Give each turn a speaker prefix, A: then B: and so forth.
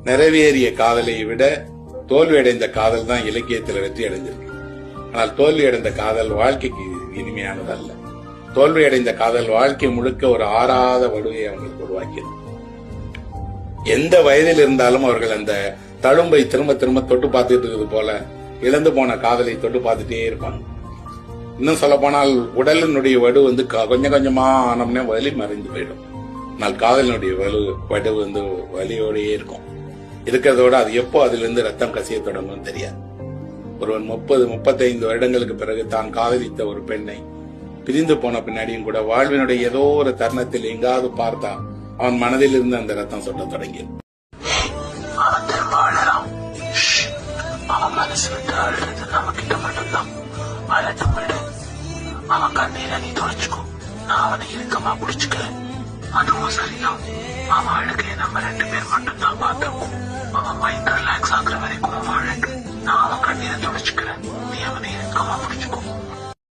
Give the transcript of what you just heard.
A: நிறைவேறிய காதலை விட தோல்வியடைந்த காதல் தான் இலக்கியத்தில் வெற்றி அடைஞ்சிருக்கு. ஆனால் தோல்வியடைந்த காதல் வாழ்க்கைக்கு இனிமையானது அல்ல. தோல்வியடைந்த காதல் வாழ்க்கை முழுக்க ஒரு ஆறாத வடுவை அவங்களுக்கு உருவாக்கியது. எந்த வயதில் இருந்தாலும் அவர்கள் அந்த தழும்பை திரும்ப திரும்ப தொட்டு பார்த்துட்டு இருக்கிறது போல இழந்து போன காதலை தொட்டு பார்த்துட்டே இருப்பாங்க. இன்னும் சொல்ல போனால் உடலினுடைய வடு கொஞ்சம் கொஞ்சமா ஆனோம்னே வலி மறைந்து போயிடும். ஆனால் காதலினுடைய வடு வலியோடயே இருக்கும். இருக்கிறதோட அது எப்போ அதுல இருந்து ரத்தம் கசிய தொடங்கும் தெரியாது. ஒருவன் 30-35 வருடங்களுக்கு பிறகு தான் காதலித்த ஒரு பெண்ணை பிரிந்து போன பின்னாடியும் கூட வாழ்வினுடைய ஏதோ ஒரு தருணத்தில் எங்காவது பார்த்தா அவன் மனதில் இருந்து அந்த ரத்தம் சொட்ட தொடங்கியது.
B: அவன் மனசு விட்டு அழுறது நம்ம கிட்ட மட்டும்தான். அழகு விடு, அவன் கண்ணீரை நீ தொடச்சுக்கோ, நான் அவனை இறுக்கமா பிடிச்சுக்கிறேன். அதுவும் சரிதான். அவன் அழுகையை நம்ம 2 பேர் மட்டும்தான் பார்த்தோம். அவன் மைண்ட் ரிலாக்ஸ் ஆகுற